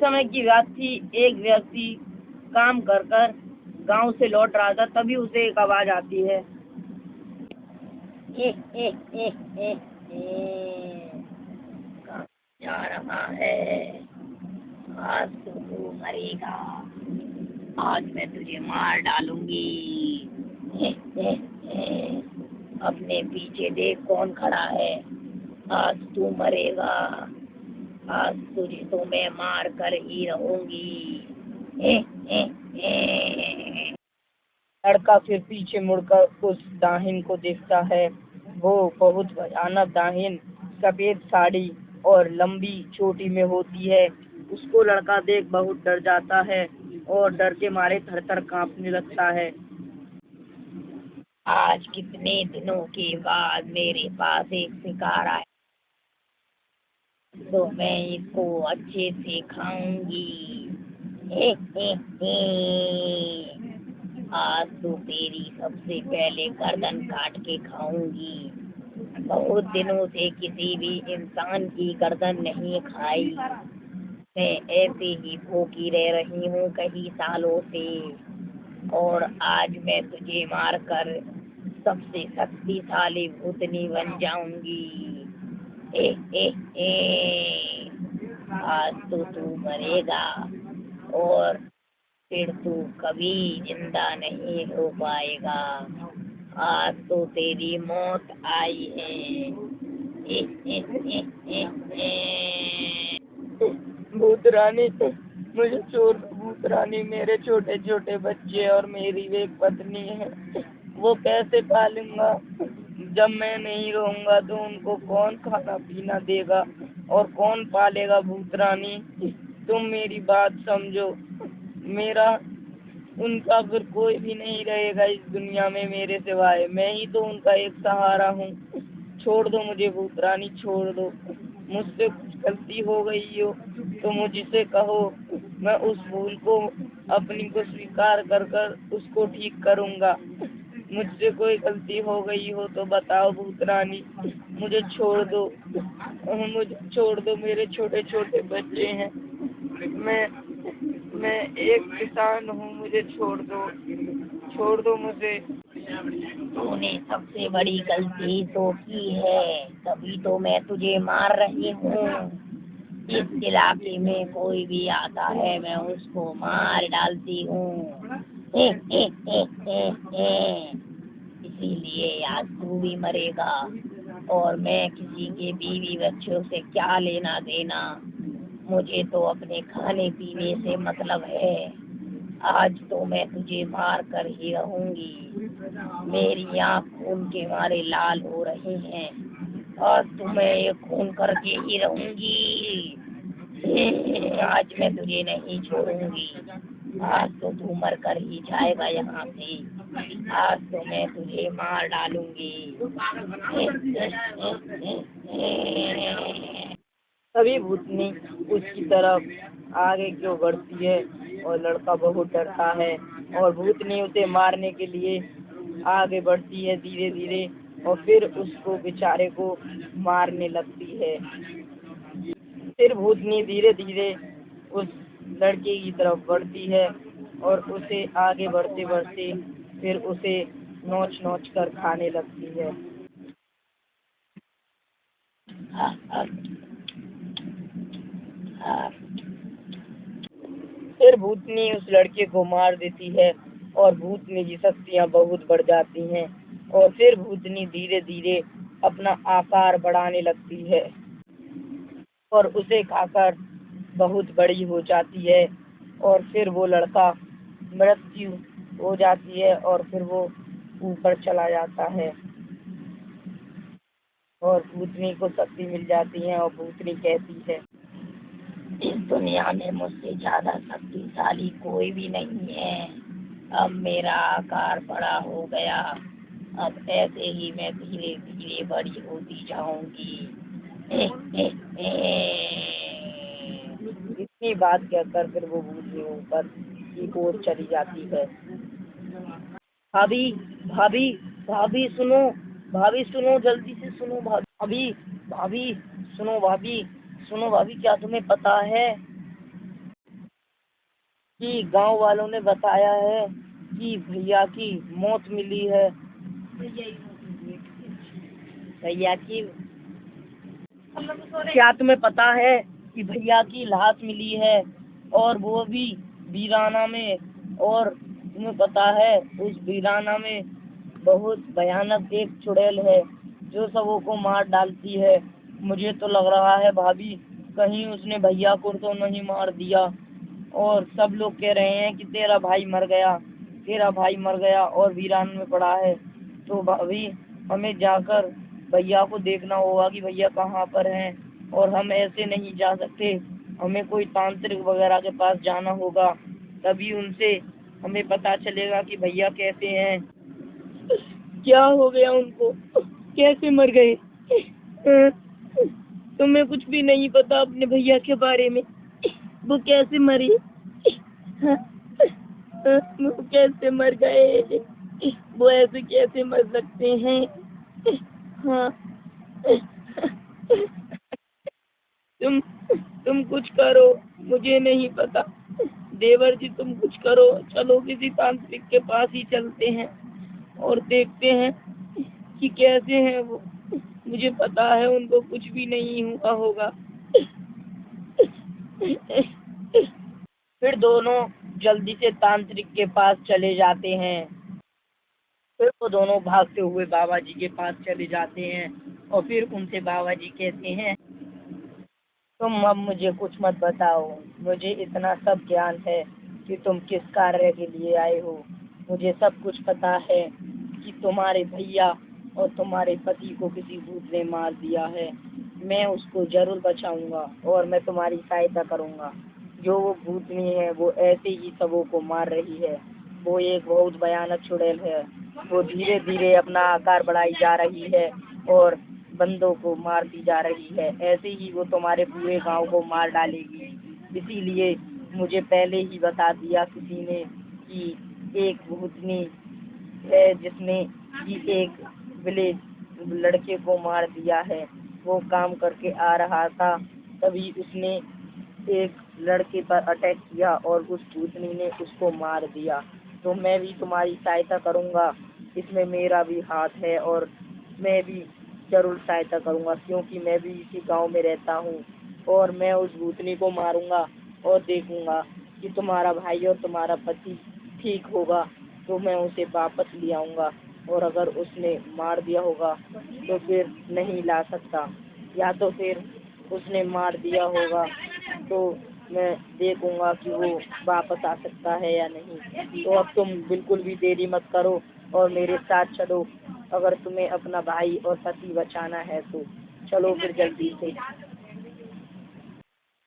समय की बात थी। एक व्यक्ति काम कर कर गांव से लौट रहा था, तभी उसे एक आवाज आती है। कहाँ जा रहा है? आज तो तू मरेगा। आज मैं तुझे मार डालूंगी। अपने पीछे देख कौन खड़ा है। आज तू मरेगा। आज तुझे तो मैं मार कर ही रहूंगी। लड़का फिर पीछे मुड़कर उस डाहिन को देखता है। वो बहुत भयानक डाहिन सफेद साड़ी और लंबी चोटी में होती है। उसको लड़का देख बहुत डर जाता है और डर के मारे थर थर कांपने लगता है। आज कितने दिनों के बाद मेरे पास एक शिकार आया, तो मैं इसको अच्छे से खाऊंगी। आज तो तेरी सबसे पहले गर्दन काट के खाऊंगी। बहुत दिनों से किसी भी इंसान की गर्दन नहीं खाई। मैं ऐसे ही भूखी रह रही हूँ कई सालों से, और आज मैं तुझे मार कर सबसे शक्तिशाली भूतनी बन जाऊंगी। ए, ए, ए, आज तो तू मरेगा और फिर तू कभी जिंदा नहीं हो पाएगा। आज तो तेरी मौत आई है। भूत रानी, मुझे छोड़ दो। भूत रानी, मेरे छोटे छोटे बच्चे और मेरी एक पत्नी है, वो कैसे पालूंगा? जब मैं नहीं रहूंगा तो उनको कौन खाना पीना देगा और कौन पालेगा? भूत रानी, तुम मेरी बात समझो। मेरा उनका फिर कोई भी नहीं रहेगा इस दुनिया में मेरे सिवाय। मैं ही तो उनका एक सहारा हूँ। छोड़ दो मुझे भूत रानी, छोड़ दो। मुझसे कुछ गलती हो गई हो तो मुझसे कहो। मैं उस भूल को अपनी को स्वीकार कर कर उसको ठीक करूँगा। मुझसे कोई गलती हो गई हो तो बताओ भूत रानी, मुझे छोड़ दो। मुझे छोड़ दो, मेरे छोटे छोटे बच्चे हैं। मैं एक किसान हूँ, मुझे छोड़ दो मुझे। तूने सबसे बड़ी गलती तो की है, तभी तो मैं तुझे मार रही हूँ। इस इलाके में कोई भी आता है मैं उसको मार डालती हूँ। इसीलिए आज तू भी मरेगा, और मैं किसी के बीवी बच्चों से क्या लेना देना। मुझे तो अपने खाने पीने से मतलब है। आज तो मैं तुझे मार कर ही रहूंगी। मेरी आँख खून के मारे लाल हो रही हैं। आज तो मैं ये खून करके ही रहूंगी। आज मैं तुझे नहीं छोड़ूंगी। आज तो तू मर कर ही जाएगा यहाँ से। आज तो मैं तुझे मार डालूंगी। तभी भूतनी उसकी तरफ आगे क्यों बढ़ती है, और लड़का बहुत डरता है और भूतनी उसे मारने के लिए आगे बढ़ती है धीरे धीरे, और फिर उसको बेचारे को मारने लगती है। फिर भूतनी धीरे धीरे उस लड़के की तरफ बढ़ती है और उसे आगे बढ़ते बढ़ते फिर उसे नोच नोच कर खाने लगती है। फिर भूतनी उस लड़के को मार देती है और भूतनी की शक्तियाँ बहुत बढ़ जाती हैं, और फिर भूतनी धीरे धीरे अपना आकार बढ़ाने लगती है और उसे खाकर बहुत बड़ी हो जाती है। और फिर वो लड़का मृत्यु हो जाती है और फिर वो ऊपर चला जाता है और भूतनी को शक्ति मिल जाती है। और भूतनी कहती है, इस दुनिया में मुझसे ज्यादा शक्तिशाली कोई भी नहीं है। अब मेरा आकार बड़ा हो गया, अब ऐसे ही मैं धीरे धीरे बड़ी होती जाऊंगी। इतनी बात कहकर फिर वो भूतनी ऊपर की ओर चली जाती है। भाभी, भाभी, भाभी सुनो, भाभी सुनो, जल्दी से सुनो भाभी, भाभी सुनो, भाभी सुनो, भाभी क्या तुम्हें पता है कि गांव वालों ने बताया है कि भैया की मौत मिली है। भैया की क्या तुम्हें पता है कि भैया की लाश मिली है, और वो भी वीराना में। और तुम्हें पता है उस वीराना में बहुत भयानक एक चुड़ैल है जो सबों को मार डालती है। मुझे तो लग रहा है भाभी कहीं उसने भैया को तो नहीं मार दिया। और सब लोग कह रहे हैं कि तेरा भाई मर गया, तेरा भाई मर गया और वीरान में पड़ा है। तो भाभी हमें जाकर भैया को देखना होगा कि भैया कहाँ पर हैं। और हम ऐसे नहीं जा सकते, हमें कोई तांत्रिक वगैरह के पास जाना होगा, तभी उनसे हमें पता चलेगा कि भैया कैसे हैं, क्या हो गया उनको, कैसे मर गए। तुम्हें कुछ भी नहीं पता अपने भैया के बारे में, वो कैसे मरी, वो कैसे मर गए, वो ऐसे कैसे मर सकते हैं। हाँ। तुम तुम कुछ करो, मुझे नहीं पता। देवर जी तुम कुछ करो, चलो किसी तांत्रिक के पास ही चलते हैं और देखते हैं कि कैसे हैं वो। मुझे पता है उनको कुछ भी नहीं हुआ होगा। फिर दोनों जल्दी से तांत्रिक के पास चले जाते हैं। फिर वो दोनों भागते हुए बाबा जी के पास चले जाते हैं और फिर उनसे बाबा जी कहते हैं, तुम अब मुझे कुछ मत बताओ, मुझे इतना सब ज्ञान है कि तुम किस कार्य के लिए आए हो। मुझे सब कुछ पता है कि तुम्हारे भैया और तुम्हारे पति को किसी भूत ने मार दिया है। मैं उसको जरूर बचाऊंगा और मैं तुम्हारी सहायता करूंगा। जो वो भूतनी है वो ऐसे ही सबों को मार रही है। वो एक बहुत भयानक चुड़ैल है। वो धीरे धीरे अपना आकार बढ़ाई जा रही है और बंदों को मारती जा रही है। ऐसे ही वो तुम्हारे पूरे गांव को मार डालेगी। इसीलिए मुझे पहले ही बता दिया किसी ने कि एक भूतनी है जिसने कि एक विलेज लड़के को मार दिया है। वो काम करके आ रहा था, तभी उसने एक लड़के पर अटैक किया और उस भूतनी ने उसको मार दिया। तो मैं भी तुम्हारी सहायता करूंगा, इसमें मेरा भी हाथ है और मैं भी जरूर सहायता करूंगा, क्योंकि मैं भी इसी गांव में रहता हूँ। और मैं उस भूतनी को मारूंगा और देखूंगा कि तुम्हारा भाई और तुम्हारा पति ठीक होगा, तो मैं उसे वापस ले आऊंगा। और अगर उसने मार दिया होगा तो फिर नहीं ला सकता, या तो फिर उसने मार दिया होगा तो मैं देखूंगा कि वो वापस आ सकता है या नहीं। तो अब तुम बिल्कुल भी देरी मत करो और मेरे साथ चलो। अगर तुम्हें अपना भाई और पति बचाना है तो चलो फिर जल्दी से।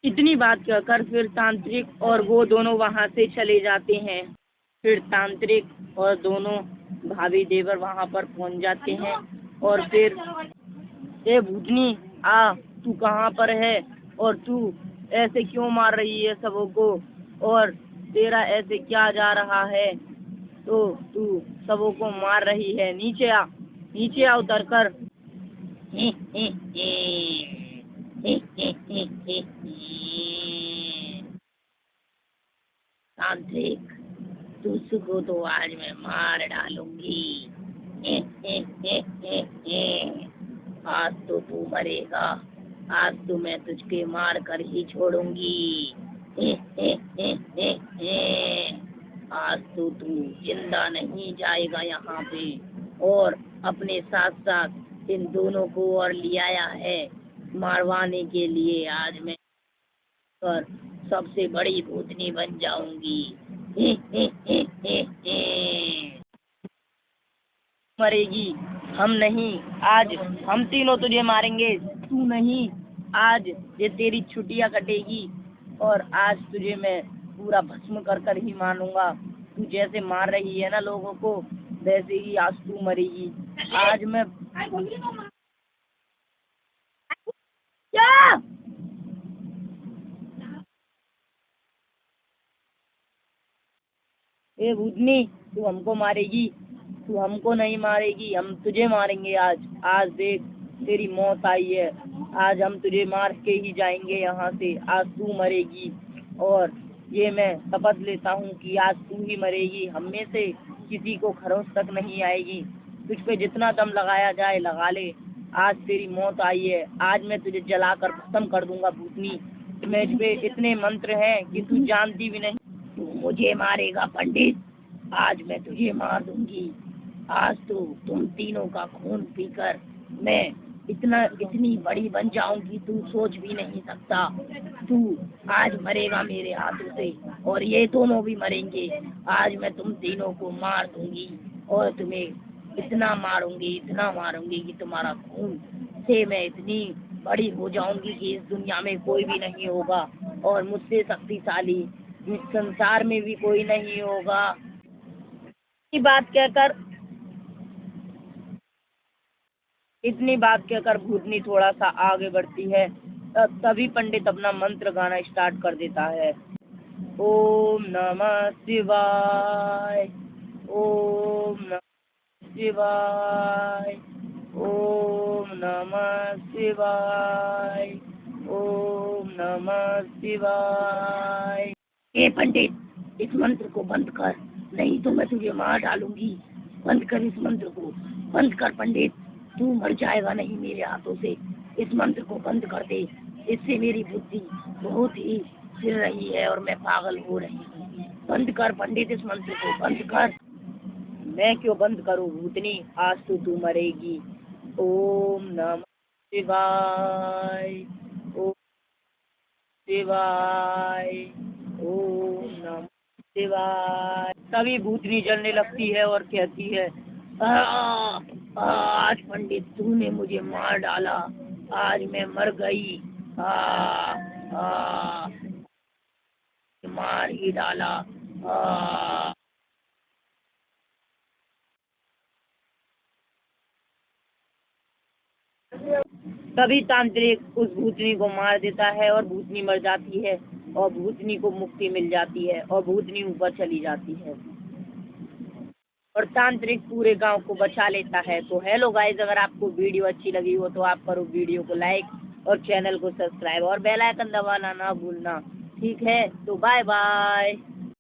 इतनी बात कहकर फिर तांत्रिक और वो दोनों वहां से चले जाते हैं। फिर तांत्रिक और दोनों भाभी देवर वहां पर पहुंच जाते हैं और फिर, ए भूतनी आ, तू कहाँ पर है और तू ऐसे क्यों मार रही है सबों को, और तेरा ऐसे क्या जा रहा है, तो तू सबों को मार रही है, नीचे आ, नीचे आ उतर कर। तांत्रिक, तुझको तो आज मैं मार डालूंगी। आज तो तू मरेगा, आज तो मैं तुझके मार कर ही छोड़ूंगी। आज तो तू जिंदा नहीं जाएगा यहाँ पे। और अपने साथ साथ इन दोनों को और ले आया है मारवाने के लिए। आज मैं पर सबसे बड़ी भूतनी बन जाऊंगी। मरेगी, हम नहीं, आज हम तीनों तुझे मारेंगे, तू नहीं। आज ये तेरी छुट्टियां कटेगी और आज तुझे मैं पूरा भस्म कर कर ही मारूंगा। तू जैसे मार रही है ना लोगों को, वैसे ही आज तू मरेगी। आज मैं क्या, ए भूतनी, तू हमको मारेगी? तू हमको नहीं मारेगी, हम तुझे मारेंगे आज। आज देख तेरी मौत आई है, आज हम तुझे मार के ही जाएंगे यहाँ से। आज तू मरेगी और ये मैं शपथ लेता हूँ कि आज तू ही मरेगी, हम में से किसी को खरोंच तक नहीं आएगी। तुझ पे जितना दम लगाया जाए लगा ले, आज तेरी मौत आई है, आज मैं तुझे जलाकर खत्म कर दूंगा भूतनी। मेरे पे इतने मंत्र हैं कि तू जानती भी नहीं। तू मुझे मारेगा पंडित, आज मैं तुझे मार दूंगी। आज तो तुम तीनों का खून पीकर मैं इतनी बड़ी बन जाऊंगी, तू सोच भी नहीं सकता। तू आज मरेगा मेरे हाथों से, और ये दोनों भी मरेंगे। आज मैं तुम तीनों को मार दूंगी और तुम्हें इतना मारूंगी कि तुम्हारा खून से मैं इतनी बड़ी हो जाऊंगी कि इस दुनिया में कोई भी नहीं होगा, और मुझसे शक्तिशाली इस संसार में भी कोई नहीं होगा। इतनी बात कहकर भूतनी थोड़ा सा आगे बढ़ती है। तभी पंडित अपना मंत्र गाना स्टार्ट कर देता है। ओम नमः शिवाय, ओम नमः शिवाय, ओम नमः शिवाय, ओम नमः शिवाय। ए पंडित, इस मंत्र को बंद कर, नहीं तो मैं तुझे मार डालूंगी। बंद कर इस मंत्र को, बंद कर पंडित, तू मर जाएगा नहीं मेरे हाथों से। इस मंत्र को बंद कर दे, इससे मेरी बुद्धि बहुत ही फिर रही है और मैं पागल हो रही हूँ। बंद कर पंडित, इस मंत्र को बंद कर। मैं क्यों बंद करूँ भूतनी, आज तो तू मरेगी। ओम नमः शिवाय, ओम शिवाय, ओम नमः शिवाय। तभी भूतनी जलने लगती है और कहती है, आज पंडित तूने मुझे मार डाला, आज मैं मर गई। आ, आ, मार ही डाला। आ, तभी तांत्रिक उस भूतनी को मार देता है और भूतनी मर जाती है, और भूतनी को मुक्ति मिल जाती है और भूतनी ऊपर चली जाती है और तांत्रिक पूरे गांव को बचा लेता है। तो हेलो गाइस, अगर आपको वीडियो अच्छी लगी हो तो आप करो वीडियो को लाइक और चैनल को सब्सक्राइब और बेल आइकन दबाना ना भूलना। ठीक है, तो बाय बाय।